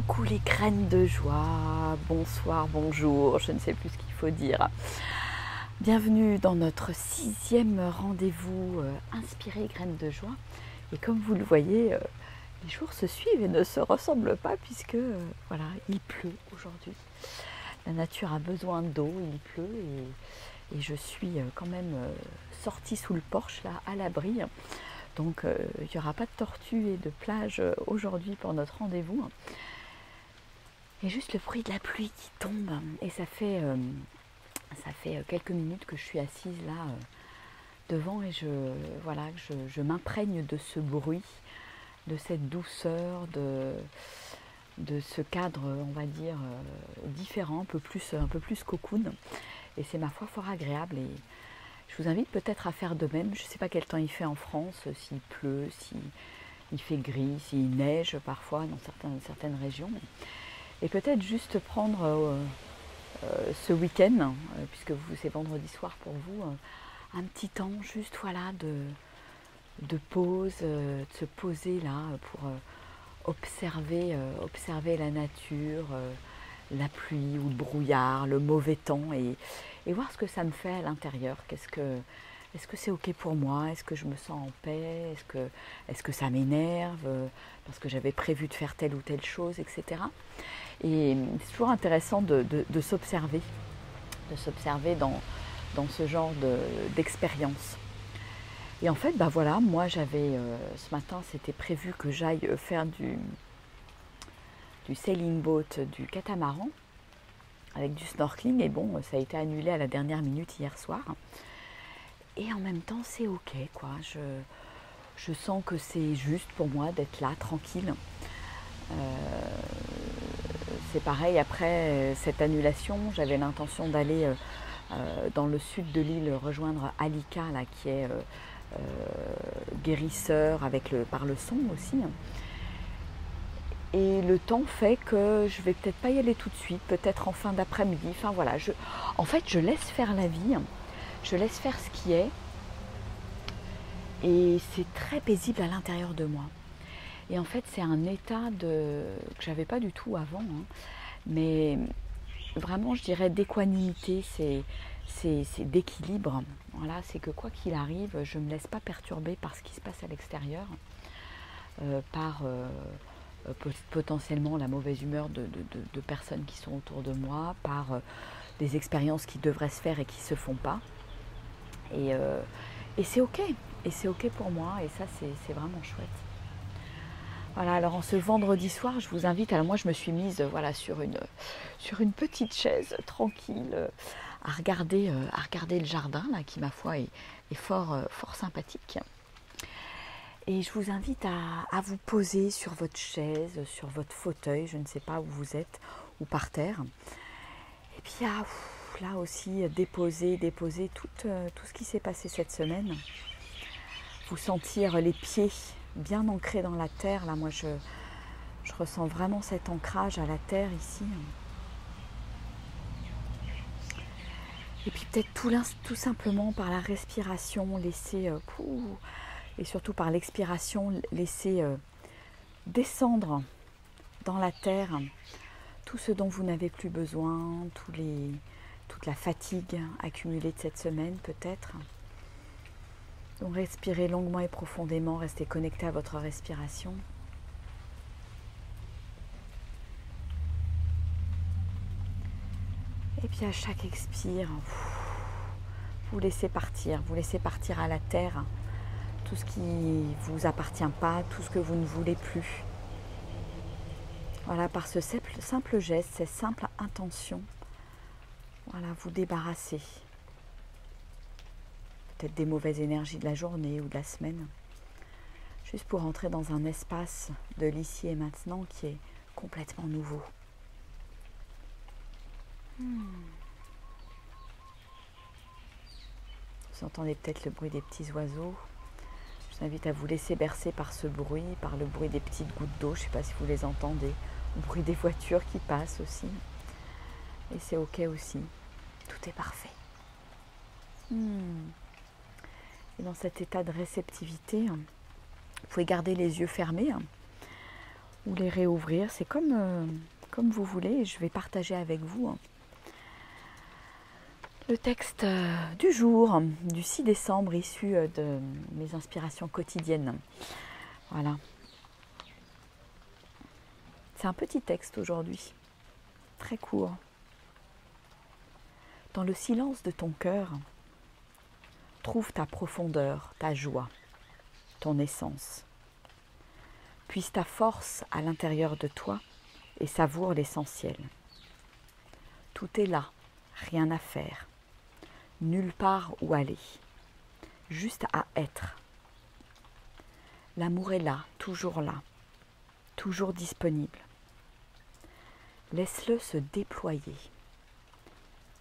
Coucou les graines de joie, bonsoir, bonjour, je ne sais plus ce qu'il faut dire. Bienvenue dans notre 6e rendez-vous inspiré graines de joie. Et comme vous le voyez, les jours se suivent et ne se ressemblent pas puisque voilà, il pleut aujourd'hui. La nature a besoin d'eau, il pleut et je suis quand même sortie sous le porche là à l'abri. Donc il n'y aura pas de tortues et de plage aujourd'hui pour notre rendez-vous. Et juste le bruit de la pluie qui tombe. Et ça fait quelques minutes que je suis assise là devant et je m'imprègne de ce bruit, de cette douceur, de ce cadre, on va dire, différent, un peu plus cocoon. Et c'est ma foi fort agréable. Et je vous invite peut-être à faire de même. Je ne sais pas quel temps il fait en France, s'il pleut, s'il fait gris, s'il neige parfois dans certaines régions. Et peut-être juste prendre ce week-end, puisque c'est vendredi soir pour vous, un petit temps juste voilà de pause, de se poser là pour observer la nature, la pluie ou le brouillard, le mauvais temps et voir ce que ça me fait à l'intérieur. Est-ce que c'est ok pour moi? Est-ce que je me sens en paix? Est-ce que ça m'énerve parce que j'avais prévu de faire telle ou telle chose, etc. Et c'est toujours intéressant de s'observer dans ce genre d'expérience. Et en fait, voilà, moi j'avais, ce matin, c'était prévu que j'aille faire du sailing boat, du catamaran, avec du snorkeling. Et bon, ça a été annulé à la dernière minute hier soir. Et en même temps, c'est ok, quoi. Je sens que c'est juste pour moi d'être là, tranquille. C'est pareil, après cette annulation, j'avais l'intention d'aller dans le sud de l'île rejoindre Alika, là, qui est guérisseur par le son aussi. Et le temps fait que je vais peut-être pas y aller tout de suite, peut-être en fin d'après-midi. Enfin voilà, en fait, je laisse faire la vie, je laisse faire ce qui est. Et c'est très paisible à l'intérieur de moi. Et en fait, c'est un état que j'avais pas du tout avant, mais vraiment, je dirais d'équanimité, c'est d'équilibre. Voilà, c'est que quoi qu'il arrive, je ne me laisse pas perturber par ce qui se passe à l'extérieur, par potentiellement la mauvaise humeur de personnes qui sont autour de moi, par des expériences qui devraient se faire et qui ne se font pas. Et c'est ok. Et c'est ok pour moi, et ça, c'est vraiment chouette. Voilà, alors en ce vendredi soir, je vous invite, alors moi je me suis mise voilà, sur une petite chaise tranquille à regarder le jardin là, qui ma foi est fort sympathique. Et je vous invite à vous poser sur votre chaise, sur votre fauteuil, je ne sais pas où vous êtes, ou par terre. Et puis là aussi déposer tout ce qui s'est passé cette semaine. Vous sentir les pieds bien ancrés dans la terre. Là, moi, je ressens vraiment cet ancrage à la terre ici. Et puis peut-être tout simplement par la respiration, laisser, et surtout par l'expiration, laisser descendre dans la terre tout ce dont vous n'avez plus besoin, toute la fatigue accumulée de cette semaine peut-être. Donc respirez longuement et profondément, restez connecté à votre respiration. Et puis à chaque expire, vous laissez partir à la terre tout ce qui ne vous appartient pas, tout ce que vous ne voulez plus. Voilà, par ce simple geste, cette simple intention, voilà, vous débarrassez peut-être des mauvaises énergies de la journée ou de la semaine, juste pour entrer dans un espace de l'ici et maintenant qui est complètement nouveau. Vous entendez peut-être le bruit des petits oiseaux. Je vous invite à vous laisser bercer par ce bruit, par le bruit des petites gouttes d'eau, je ne sais pas si vous les entendez, le bruit des voitures qui passent aussi. Et c'est ok aussi, tout est parfait. Et dans cet état de réceptivité, vous pouvez garder les yeux fermés. ou les réouvrir. C'est comme vous voulez. Je vais partager avec vous le texte du jour, du 6 décembre, issu de mes inspirations quotidiennes. Voilà. C'est un petit texte aujourd'hui, très court. Dans le silence de ton cœur, trouve ta profondeur, ta joie, ton essence. Puise ta force à l'intérieur de toi et savoure l'essentiel. Tout est là, rien à faire, nulle part où aller, juste à être. L'amour est là, toujours disponible. Laisse-le se déployer.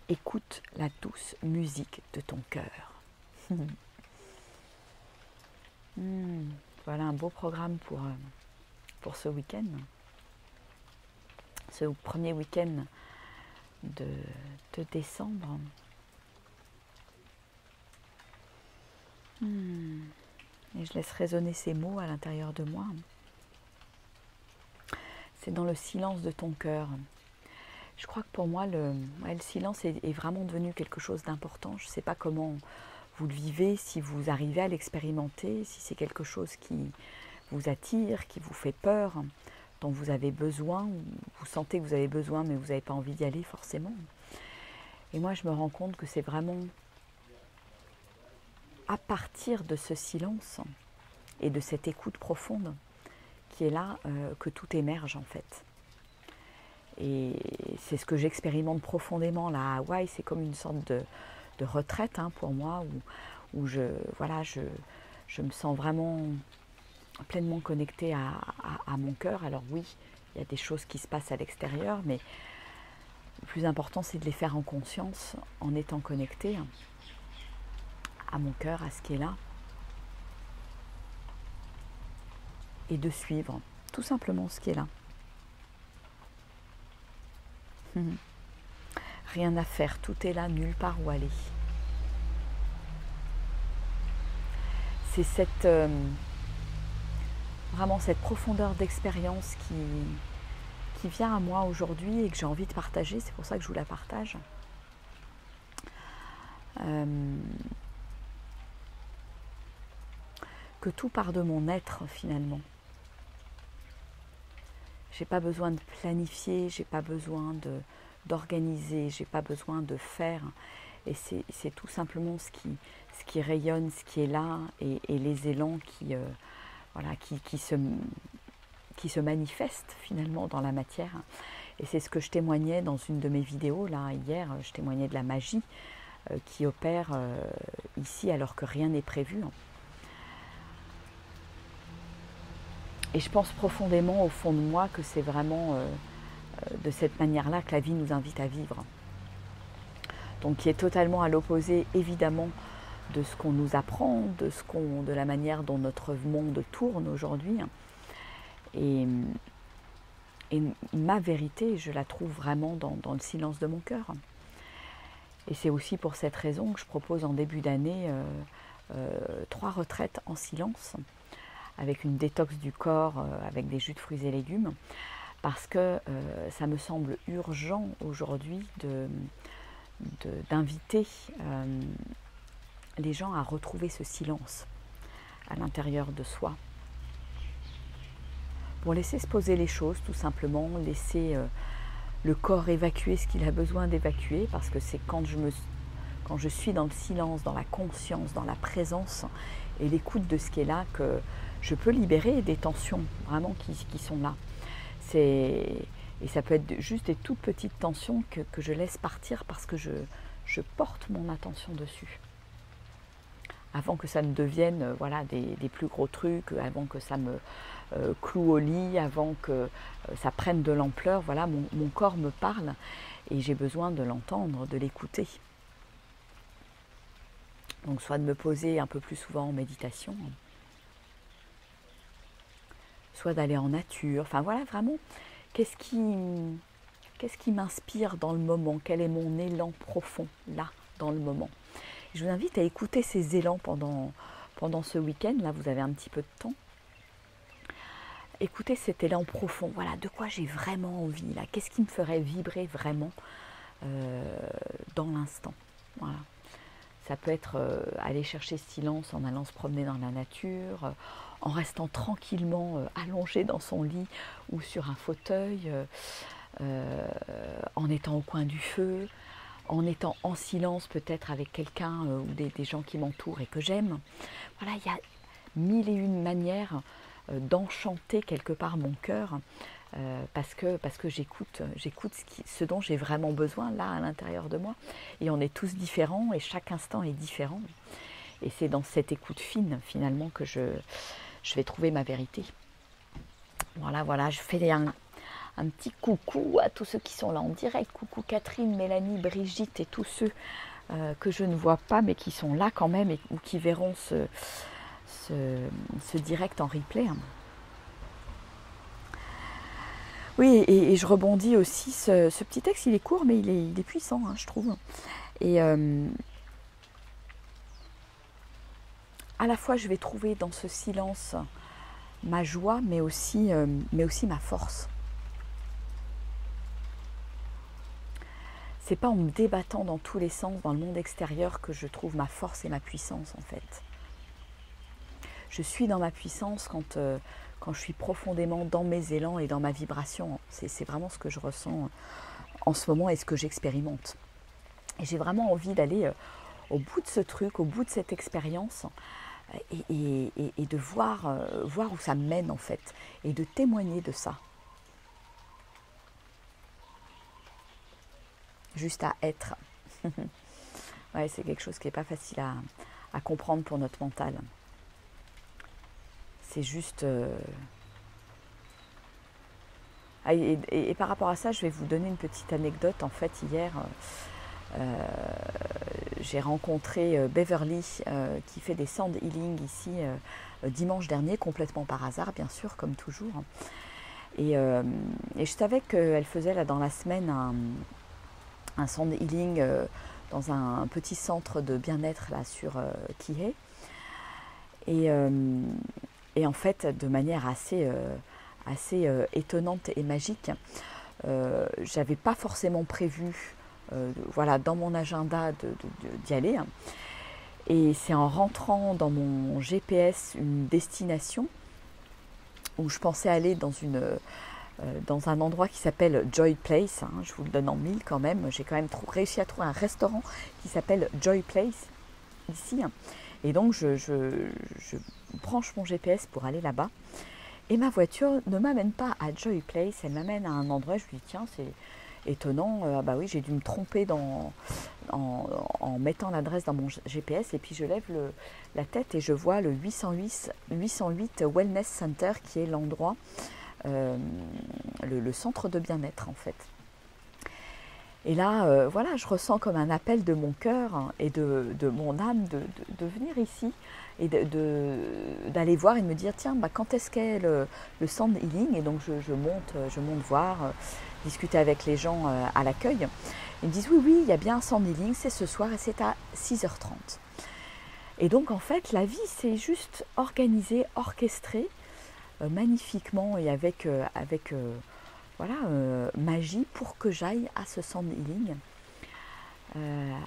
Écoute la douce musique de ton cœur. Voilà un beau programme pour ce week-end. Ce premier week-end de décembre. Et je laisse résonner ces mots à l'intérieur de moi. C'est dans le silence de ton cœur. Je crois que pour moi, le silence est vraiment devenu quelque chose d'important. Je ne sais pas comment vous le vivez, si vous arrivez à l'expérimenter, si c'est quelque chose qui vous attire, qui vous fait peur, dont vous avez besoin, ou vous sentez que vous avez besoin, mais vous n'avez pas envie d'y aller forcément. Et moi, je me rends compte que c'est vraiment à partir de ce silence et de cette écoute profonde qui est là que tout émerge en fait. Et c'est ce que j'expérimente profondément là à Hawaï. C'est comme une sorte de retraite pour moi où je me sens vraiment pleinement connectée à mon cœur. Alors oui, il y a des choses qui se passent à l'extérieur, mais le plus important c'est de les faire en conscience, en étant connectée à mon cœur, à ce qui est là. Et de suivre tout simplement ce qui est là. Rien à faire, tout est là, nulle part où aller. C'est vraiment cette profondeur d'expérience qui vient à moi aujourd'hui et que j'ai envie de partager. C'est pour ça que je vous la partage. Que tout part de mon être finalement. J'ai pas besoin de planifier, j'ai pas besoin d'organiser, j'ai pas besoin de faire. Et c'est tout simplement ce qui rayonne, ce qui est là, et les élans qui se manifestent finalement dans la matière. Et c'est ce que je témoignais dans une de mes vidéos là hier. Je témoignais de la magie qui opère ici alors que rien n'est prévu. Et je pense profondément au fond de moi que c'est vraiment de cette manière-là que la vie nous invite à vivre. Donc qui est totalement à l'opposé évidemment de ce qu'on nous apprend, de la manière dont notre monde tourne aujourd'hui. Et ma vérité, je la trouve vraiment dans le silence de mon cœur. Et c'est aussi pour cette raison que je propose en début d'année 3 retraites en silence, avec une détox du corps, avec des jus de fruits et légumes, parce que ça me semble urgent aujourd'hui d'inviter les gens à retrouver ce silence à l'intérieur de soi. Pour laisser se poser les choses, tout simplement, laisser le corps évacuer ce qu'il a besoin d'évacuer, parce que c'est quand je suis dans le silence, dans la conscience, dans la présence et l'écoute de ce qui est là que je peux libérer des tensions vraiment qui sont là. Et ça peut être juste des toutes petites tensions que je laisse partir parce que je porte mon attention dessus. Avant que ça ne devienne des plus gros trucs, avant que ça me cloue au lit, avant que ça prenne de l'ampleur, mon corps me parle et j'ai besoin de l'entendre, de l'écouter. Donc soit de me poser un peu plus souvent en méditation, soit d'aller en nature, vraiment, qu'est-ce qui m'inspire dans le moment, quel est mon élan profond là, dans le moment. Je vous invite à écouter ces élans pendant ce week-end, là vous avez un petit peu de temps. écouter cet élan profond. Voilà, de quoi j'ai vraiment envie là. Qu'est-ce qui me ferait vibrer vraiment dans l'instant. Voilà. Ça peut être aller chercher ce silence en allant se promener dans la nature, en restant tranquillement allongé dans son lit ou sur un fauteuil, en étant au coin du feu, en étant en silence peut-être avec quelqu'un ou des gens qui m'entourent et que j'aime. Voilà, il y a mille et une manières d'enchanter quelque part mon cœur parce que j'écoute ce dont j'ai vraiment besoin là à l'intérieur de moi. Et on est tous différents et chaque instant est différent. Et c'est dans cette écoute fine finalement que je vais trouver ma vérité. Voilà, je fais un petit coucou à tous ceux qui sont là en direct. Coucou Catherine, Mélanie, Brigitte et tous ceux que je ne vois pas mais qui sont là quand même ou qui verront ce direct en replay. Oui, et je rebondis aussi, ce petit texte, il est court, mais il est puissant, hein, je trouve. Et à la fois, je vais trouver dans ce silence ma joie, mais aussi ma force. C'est pas en me débattant dans tous les sens, dans le monde extérieur, que je trouve ma force et ma puissance, en fait. Je suis dans ma puissance quand je suis profondément dans mes élans et dans ma vibration. C'est vraiment ce que je ressens en ce moment et ce que j'expérimente. Et j'ai vraiment envie d'aller au bout de ce truc, au bout de cette expérience et de voir où ça me mène en fait et de témoigner de ça. Juste à être. Ouais, c'est quelque chose qui n'est pas facile à comprendre pour notre mental. C'est juste... Et par rapport à ça, je vais vous donner une petite anecdote. En fait, hier, j'ai rencontré Beverly qui fait des sound healing ici dimanche dernier, complètement par hasard, bien sûr, comme toujours. Et je savais qu'elle faisait là dans la semaine un sound healing dans un petit centre de bien-être là sur Kihei. Et en fait, de manière assez étonnante et magique, j'avais pas forcément prévu, dans mon agenda d'y aller. Et c'est en rentrant dans mon GPS une destination où je pensais aller dans un endroit qui s'appelle Joy Place. Je vous le donne en mille quand même. J'ai quand même réussi à trouver un restaurant qui s'appelle Joy Place ici. Et donc, je branche mon GPS pour aller là-bas. Et ma voiture ne m'amène pas à Joy Place, elle m'amène à un endroit, je lui dis tiens, c'est étonnant, bah oui, j'ai dû me tromper en mettant l'adresse dans mon GPS. Et puis je lève la tête et je vois le 808 Wellness Center qui est l'endroit, le centre de bien-être en fait. Et là, je ressens comme un appel de mon cœur et de mon âme de venir ici et d'aller voir et de me dire tiens, quand est-ce qu'est le sound healing. Et donc je monte voir, discuter avec les gens à l'accueil. Ils me disent oui, il y a bien un sound healing, c'est ce soir et c'est à 6h30. Et donc en fait, la vie c'est juste organisée, orchestrée magnifiquement et avec magie pour que j'aille à ce sound healing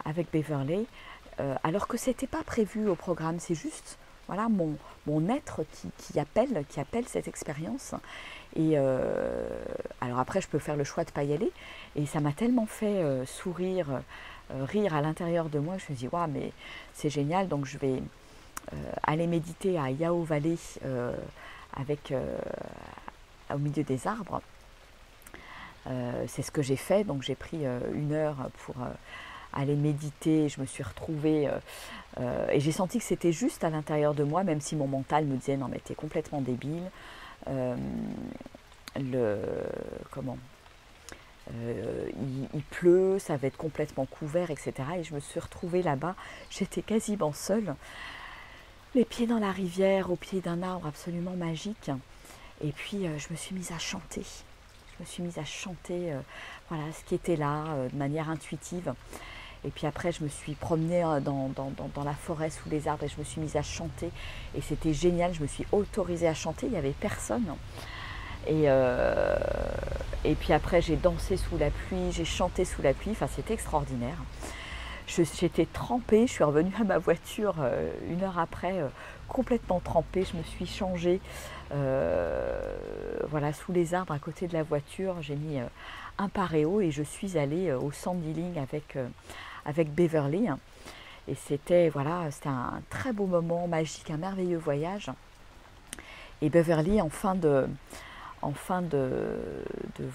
avec Beverly, alors que c'était pas prévu au programme. C'est juste mon être qui appelle cette expérience. Et alors après je peux faire le choix de pas y aller, et ça m'a tellement fait sourire, rire à l'intérieur de moi. Je me dis waouh, mais c'est génial. Donc je vais aller méditer à Yao Valley au milieu des arbres. C'est ce que j'ai fait, donc j'ai pris 1 heure pour aller méditer. Je me suis retrouvée et j'ai senti que c'était juste à l'intérieur de moi, même si mon mental me disait non mais t'es complètement débile, il pleut, ça va être complètement couvert, etc. Et je me suis retrouvée là-bas, j'étais quasiment seule, les pieds dans la rivière, au pied d'un arbre absolument magique. Et puis je me suis mise à chanter. Je me suis mise à chanter ce qui était là de manière intuitive. Et puis après, je me suis promenée dans la forêt sous les arbres et je me suis mise à chanter. Et c'était génial, je me suis autorisée à chanter, il n'y avait personne. Et puis après, j'ai dansé sous la pluie, j'ai chanté sous la pluie. Enfin, c'était extraordinaire. J'étais trempée, je suis revenue à ma voiture 1 heure après, complètement trempée. Je me suis changée voilà, sous les arbres à côté de la voiture. J'ai mis un paréo et je suis allée au Sandyling avec Beverly. Et c'était voilà, un très beau moment magique, un merveilleux voyage. Et Beverly, en fin de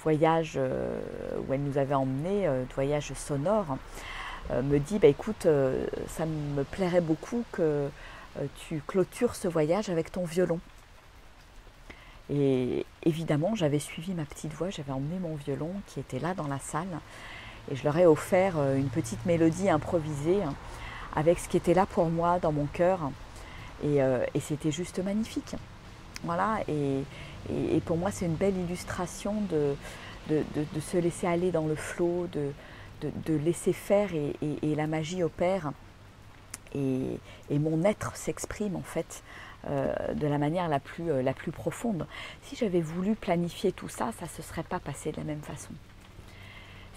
voyage où elle nous avait emmenés, de voyage sonore, me dit bah, écoute, ça me plairait beaucoup que tu clôtures ce voyage avec ton violon. Et évidemment, j'avais suivi ma petite voix, j'avais emmené mon violon qui était là dans la salle et je leur ai offert une petite mélodie improvisée avec ce qui était là pour moi dans mon cœur et c'était juste magnifique. Voilà, et pour moi c'est une belle illustration de se laisser aller dans le flot, de laisser faire et la magie opère et mon être s'exprime en fait de la manière la plus profonde. Si j'avais voulu planifier tout ça, ça ne se serait pas passé de la même façon.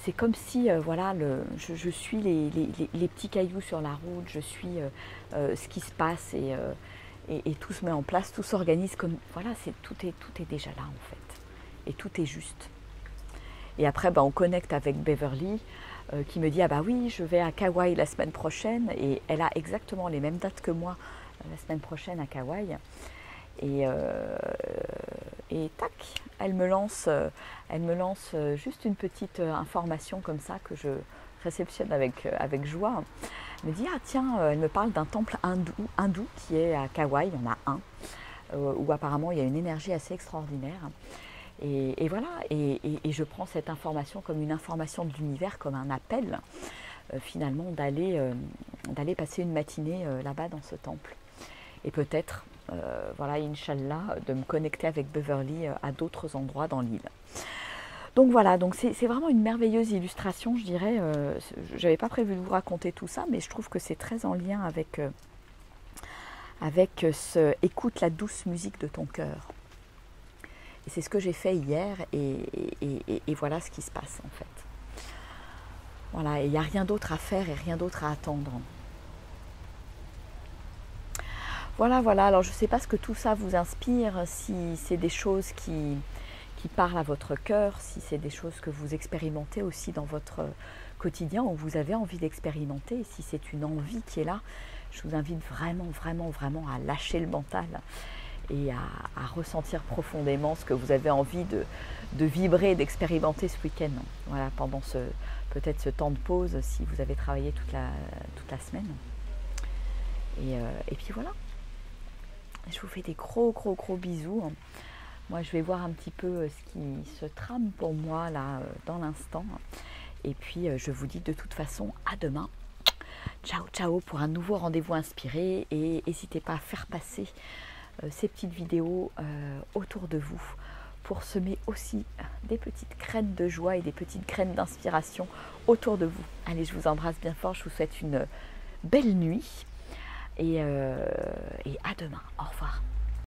C'est comme si voilà, je suis les petits cailloux sur la route, je suis ce qui se passe et tout se met en place, tout s'organise comme voilà, tout est déjà là en fait et tout est juste. Et après on connecte avec Beverly qui me dit ah bah oui, je vais à Kauai la semaine prochaine et elle a exactement les mêmes dates que moi la semaine prochaine à Kauai et tac, elle me lance juste une petite information comme ça que je réceptionne avec joie. Elle me dit ah tiens, elle me parle d'un temple hindou qui est à Kauai, il y en a un où apparemment il y a une énergie assez extraordinaire. Et voilà, et je prends cette information comme une information de l'univers, comme un appel finalement d'aller passer une matinée là-bas dans ce temple. Et peut-être, voilà, Inch'Allah, de me connecter avec Beverly à d'autres endroits dans l'île. Donc voilà, donc c'est vraiment une merveilleuse illustration, je dirais. Je n'avais pas prévu de vous raconter tout ça, mais je trouve que c'est très en lien avec ce « écoute la douce musique de ton cœur ». Et c'est ce que j'ai fait hier et voilà ce qui se passe en fait. Voilà, et il n'y a rien d'autre à faire et rien d'autre à attendre. Voilà, alors je ne sais pas ce que tout ça vous inspire, si c'est des choses qui parlent à votre cœur, si c'est des choses que vous expérimentez aussi dans votre quotidien ou vous avez envie d'expérimenter, si c'est une envie qui est là, je vous invite vraiment à lâcher le mental et à ressentir profondément ce que vous avez envie de vibrer, d'expérimenter ce week-end. Voilà, pendant peut-être ce temps de pause si vous avez travaillé toute la semaine. Et puis voilà. Je vous fais des gros bisous. Moi, je vais voir un petit peu ce qui se trame pour moi là dans l'instant. Et puis, je vous dis de toute façon à demain. Ciao pour un nouveau rendez-vous inspiré. Et n'hésitez pas à faire passer ces petites vidéos autour de vous pour semer aussi des petites graines de joie et des petites graines d'inspiration autour de vous. Allez, je vous embrasse bien fort. Je vous souhaite une belle nuit. Et à demain. Au revoir.